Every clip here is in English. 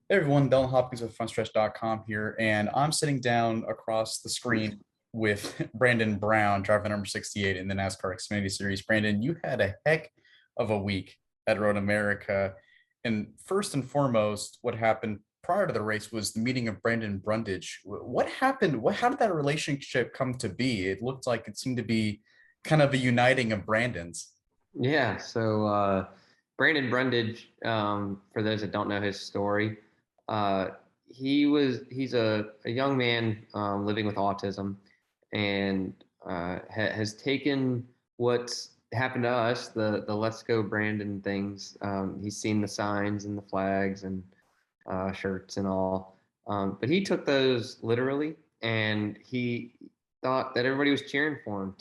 Hey everyone, Dalton Hopkins with Frontstretch.com here, and I'm sitting down across the screen with Brandon Brown, driver number 68 in the NASCAR Xfinity Series. Brandon, you had a heck of a week at Road America. And first and foremost, what happened prior to the race was the meeting of Brandon Brundage. What happened? How did that relationship come to be? It looked like it seemed to be kind of a uniting of Brandons. Yeah, so Brandon Brundage, for those that don't know his story, uh, he's a young man living with autism, and has taken what's happened to us, the Let's Go Brandon things. He's seen the signs and the flags and shirts and all, but he took those literally, and he thought that everybody was cheering for him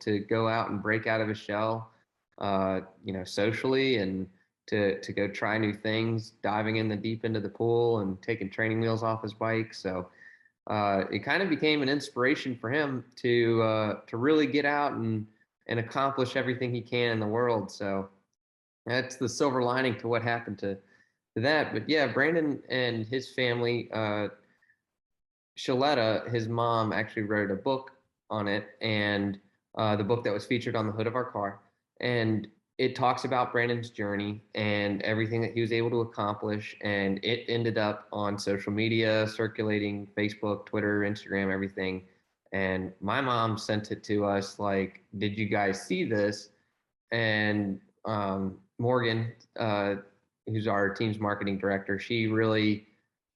to go out and break out of his shell, socially, and to go try new things, diving in the deep end of the pool and taking training wheels off his bike. So it kind of became an inspiration for him to really get out and accomplish everything he can in the world. So that's the silver lining to what happened to that. But yeah, Brandon and his family, Shaletta, his mom, actually wrote a book on it, and the book that was featured on the hood of our car. And it talks about Brandon's journey and everything that he was able to accomplish. And it ended up on social media, circulating Facebook, Twitter, Instagram, everything. And my mom sent it to us like, did you guys see this? And Morgan, who's our team's marketing director, she really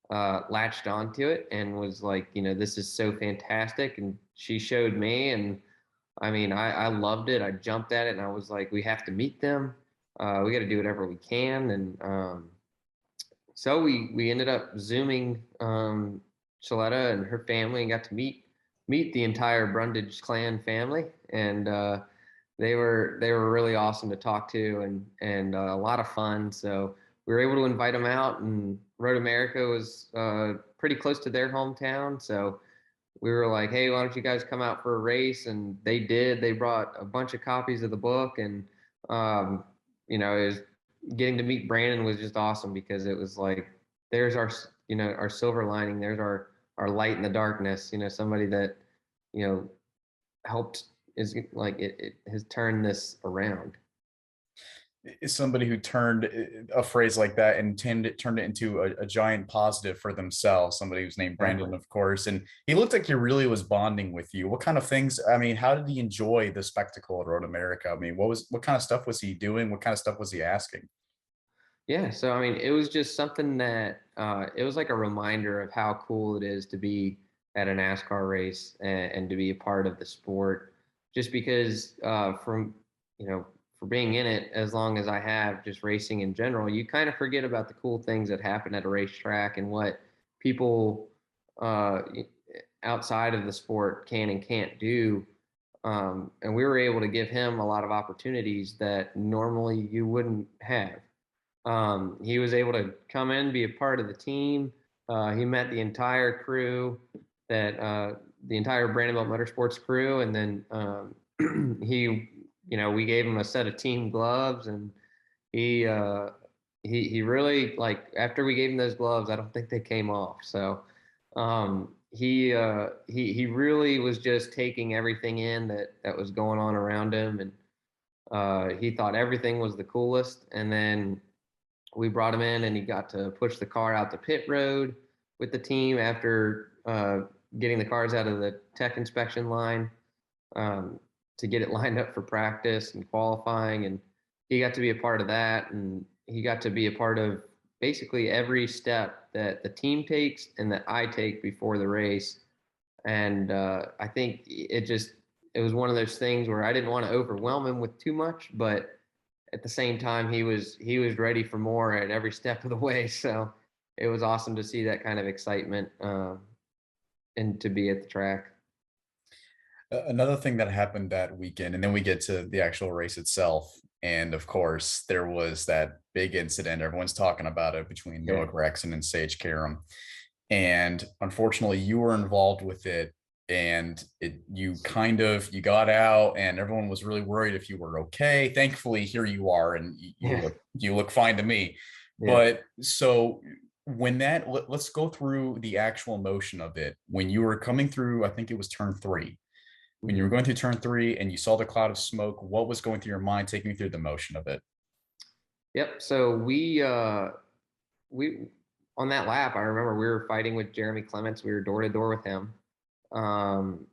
latched onto it and was like, this is so fantastic. And she showed me, and I mean, I loved it. I jumped at it, and I was like, we have to meet them. We got to do whatever we can. And so we ended up zooming Shaletta and her family, and got to meet the entire Brundage clan family. And they were really awesome to talk to, and a lot of fun. So we were able to invite them out, and Road America was pretty close to their hometown. So we were like, hey, why don't you guys come out for a race? And they did. They brought a bunch of copies of the book, and um, it was getting to meet Brandon was just awesome, because it was like, there's our silver lining. There's our light in the darkness. Somebody that you know helped, is like, it has turned this around. Is somebody who turned a phrase like that and turned it into a giant positive for themselves. Somebody who's named Brandon, Exactly. of course, and he looked like he really was bonding with you. What kind of things? I mean, how did he enjoy the spectacle at Road America? I mean, what kind of stuff was he doing? What kind of stuff was he asking? Yeah, so I mean, it was just something that it was like a reminder of how cool it is to be at a NASCAR race, and to be a part of the sport. Just because from for being in it as long as I have, just racing in general, you kind of forget about the cool things that happen at a racetrack, and what people uh, outside of the sport can and can't do. And we were able to give him a lot of opportunities that normally you wouldn't have. He was able to come in, be a part of the team. He met the entire crew, that the entire Brandonville Motorsports crew, and then we gave him a set of team gloves, and he uh, he really, like, after we gave him those gloves, I don't think they came off. So he really was just taking everything in that was going on around him, and he thought everything was the coolest. And then we brought him in, and he got to push the car out the pit road with the team after getting the cars out of the tech inspection line, um, to get it lined up for practice and qualifying. And he got to be a part of that, and he got to be a part of basically every step that the team takes and that I take before the race. And I think it was one of those things where I didn't want to overwhelm him with too much, but at the same time, he was ready for more at every step of the way. So it was awesome to see that kind of excitement, and to be at the track. Another thing that happened that weekend, and then we get to the actual race itself. And of course, there was that big incident. Everyone's talking about it between Noah Yeah. Gragson and Sage Karam. And unfortunately, you were involved with it. And you got out, and everyone was really worried if you were okay. Thankfully, here you are, and Yeah. you look fine to me. Yeah. But so when let's go through the actual motion of it. When you were coming through, I think it was turn three. When you were going through turn three and you saw the cloud of smoke, what was going through your mind? Take me through the motion of it. Yep. So we on that lap, I remember we were fighting with Jeremy Clements. We were door to door with him, um,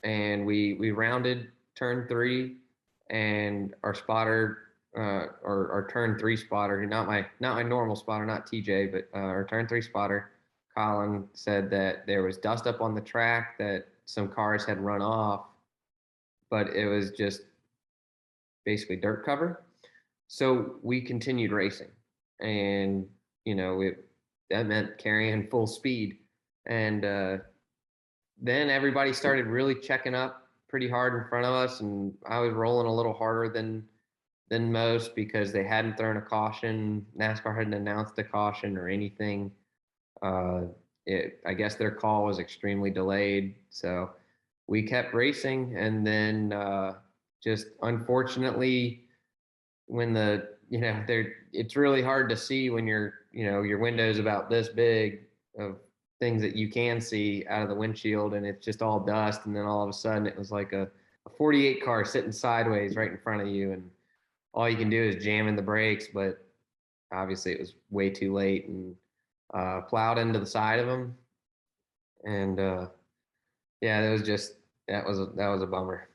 and we rounded turn three, and our spotter, our turn three spotter, not my normal spotter, not TJ, but our turn three spotter, Colin, said that there was dust up on the track, that some cars had run off, but it was just basically dirt cover. So we continued racing, and that meant carrying full speed. And then everybody started really checking up pretty hard in front of us, and I was rolling a little harder than most because they hadn't thrown a caution. NASCAR hadn't announced a caution or anything. I guess their call was extremely delayed, so we kept racing, and then just unfortunately, when it's really hard to see when your window's about this big of things that you can see out of the windshield, and it's just all dust, and then all of a sudden it was like a 48 car sitting sideways right in front of you, and all you can do is jam in the brakes, but obviously it was way too late, and plowed into the side of them, and yeah, that was a bummer.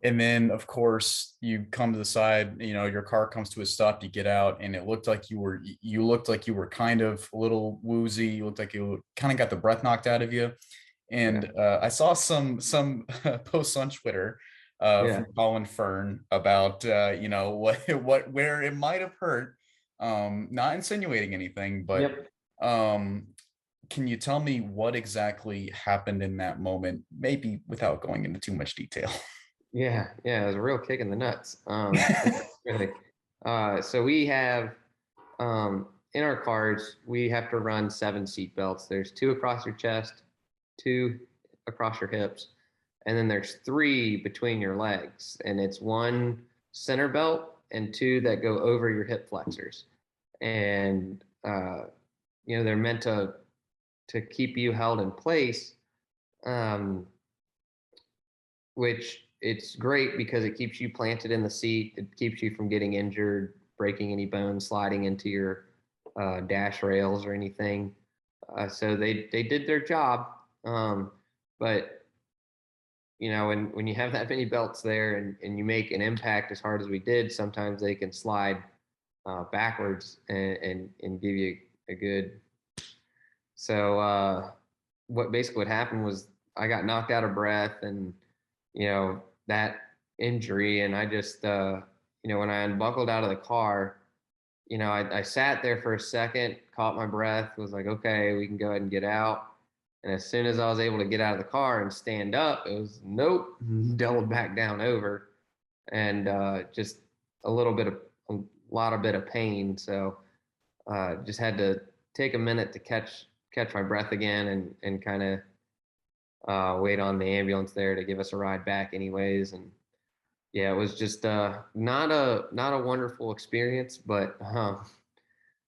And then, of course, you come to the side, your car comes to a stop, you get out, and it looked like you looked like you were kind of a little woozy. You looked like you kind of got the breath knocked out of you. And Yeah. I saw some posts on Twitter Yeah. from Colin Fern about, where it might have hurt. Not insinuating anything, but Yep. um, can you tell me what exactly happened in that moment, maybe without going into too much detail? Yeah, yeah, it was a real kick in the nuts. Really. So we have in our cars, we have to run 7 seat belts. There's 2 across your chest, 2 across your hips, and then there's 3 between your legs. And it's 1 center belt and 2 that go over your hip flexors. And they're meant to keep you held in place. Um, which it's great because it keeps you planted in the seat. It keeps you from getting injured, breaking any bones, sliding into your dash rails or anything. So they did their job. But when you have that many belts there, and you make an impact as hard as we did, sometimes they can slide backwards and give you a good. So what happened was I got knocked out of breath, and that injury, and I just when I unbuckled out of the car, I sat there for a second, caught my breath, was like, okay, we can go ahead and get out. And as soon as I was able to get out of the car and stand up, it was nope, doubled back down over, and just a lot of bit of pain. So just had to take a minute to catch my breath again, and kind of wait on the ambulance there to give us a ride back anyways. And yeah, it was just not a wonderful experience, but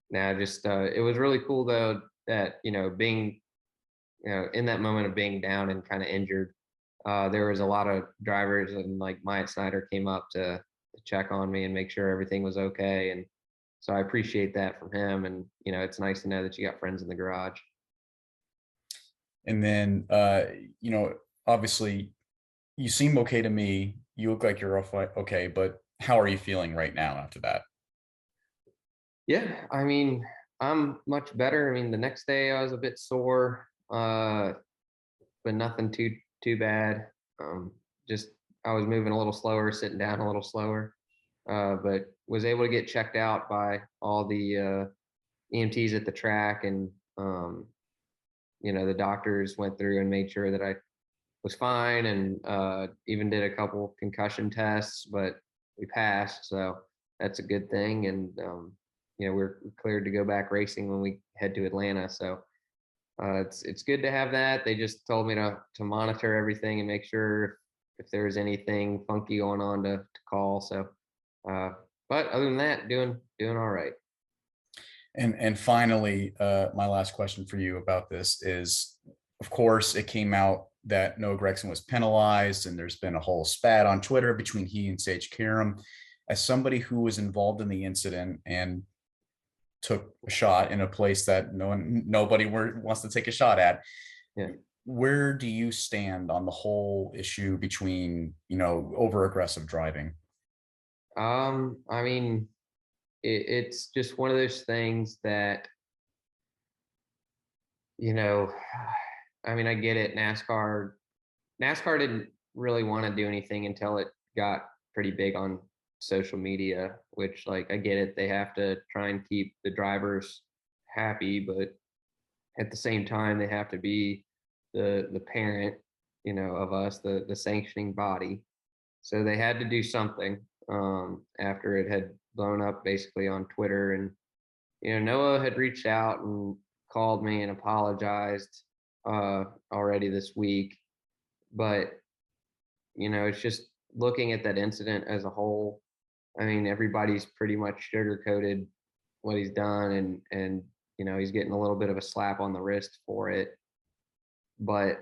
now just it was really cool though that being in that moment of being down and kind of injured, there was a lot of drivers, and like Myatt Snyder came up to check on me and make sure everything was okay. And so I appreciate that from him, and it's nice to know that you got friends in the garage. And then, obviously, you seem okay to me. You look like you're okay, but how are you feeling right now after that? Yeah, I mean, I'm much better. I mean, the next day I was a bit sore, but nothing too bad. Just I was moving a little slower, sitting down a little slower, but was able to get checked out by all the EMTs at the track, and the doctors went through and made sure that I was fine, and even did a couple concussion tests, but we passed, so that's a good thing. And we're cleared to go back racing when we head to Atlanta. So it's good to have that. They just told me to monitor everything and make sure if there's anything funky going on to call. So, but other than that, doing all right. And finally, my last question for you about this is, of course, it came out that Noah Gragson was penalized, and there's been a whole spat on Twitter between he and Sage Karam. As somebody who was involved in the incident and took a shot in a place that nobody wants to take a shot at, Yeah. where do you stand on the whole issue between, over aggressive driving? I mean, it's just one of those things that, you know, I mean, I get it. NASCAR didn't really want to do anything until it got pretty big on social media, which, like, I get it. They have to try and keep the drivers happy, but at the same time, they have to be the parent, of us, the sanctioning body. So they had to do something after it had blown up basically on Twitter. And Noah had reached out and called me and apologized already this week, but it's just looking at that incident as a whole. I mean, everybody's pretty much sugarcoated what he's done, and he's getting a little bit of a slap on the wrist for it. But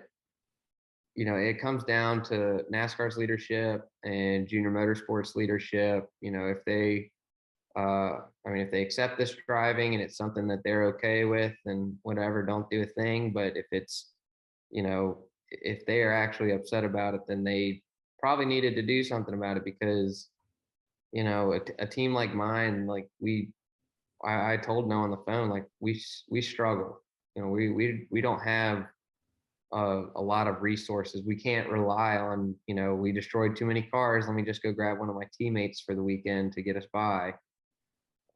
it comes down to NASCAR's leadership and junior motorsports leadership. If they, if they accept this driving and it's something that they're okay with, then whatever, don't do a thing. But if it's, if they are actually upset about it, then they probably needed to do something about it, because, a team like mine, like I told Noah on the phone, like we struggle. We don't have a lot of resources. We can't rely on, we destroyed too many cars. Let me just go grab one of my teammates for the weekend to get us by.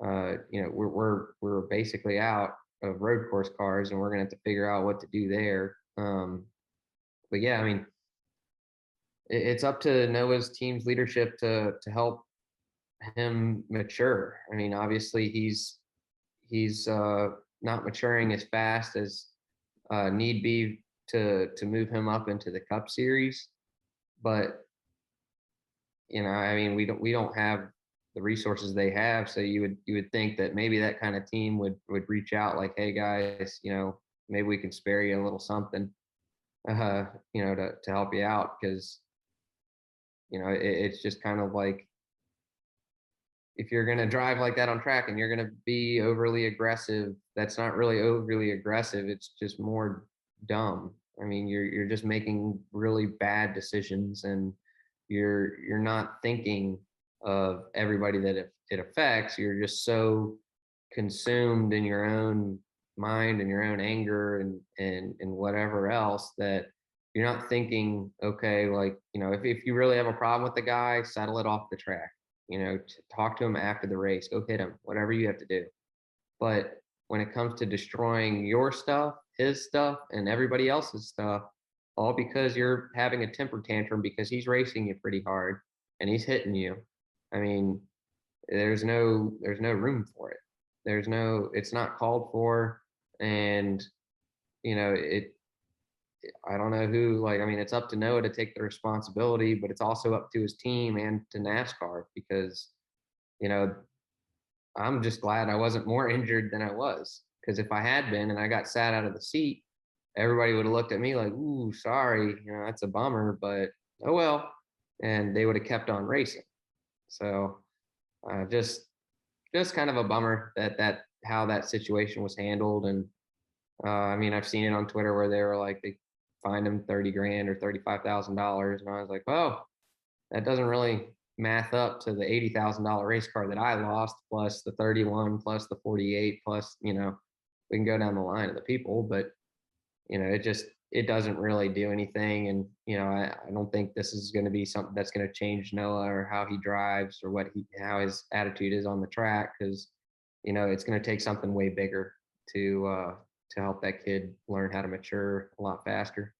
We're basically out of road course cars, and we're gonna have to figure out what to do there. But yeah, I mean, it's up to Noah's team's leadership to help him mature. I mean, obviously he's not maturing as fast as need be to move him up into the Cup Series. But I mean, we don't have the resources they have, so you would think that maybe that kind of team would reach out, like, hey guys, maybe we can spare you a little something, to help you out, because it's just kind of like, if you're going to drive like that on track and you're going to be overly aggressive, that's not really overly aggressive. It's just more dumb. I mean, you're just making really bad decisions, and you're not thinking of everybody that it affects. You're just so consumed in your own mind and your own anger and whatever else, that you're not thinking, okay, like, if you really have a problem with the guy, settle it off the track. Talk to him after the race, go hit him, whatever you have to do. But when it comes to destroying your stuff, his stuff, and everybody else's stuff, all because you're having a temper tantrum because he's racing you pretty hard and he's hitting you, I mean, there's no room for it. It's not called for. And I don't know who, like, I mean, it's up to Noah to take the responsibility, but it's also up to his team and to NASCAR, because, I'm just glad I wasn't more injured than I was. Because if I had been and I got sat out of the seat, everybody would have looked at me like, ooh, sorry, that's a bummer, but oh well. And they would have kept on racing. So just kind of a bummer that how that situation was handled. And I mean, I've seen it on Twitter where they were like, they fined him 30 grand or $35,000. And I was like, oh, that doesn't really math up to the $80,000 race car that I lost, plus the 31, plus the 48, plus, we can go down the line of the people, but it doesn't really do anything. And, I don't think this is going to be something that's going to change Noah or how he drives or how his attitude is on the track. Cause it's going to take something way bigger to help that kid learn how to mature a lot faster.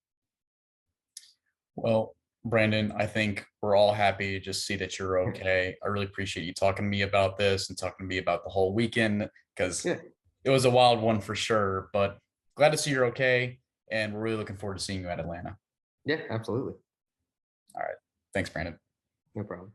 Well, Brandon, I think we're all happy to just see that you're okay. I really appreciate you talking to me about this and talking to me about the whole weekend, because Yeah. it was a wild one for sure, but glad to see you're okay. And we're really looking forward to seeing you at Atlanta. Yeah, absolutely. All right. Thanks, Brandon. No problem.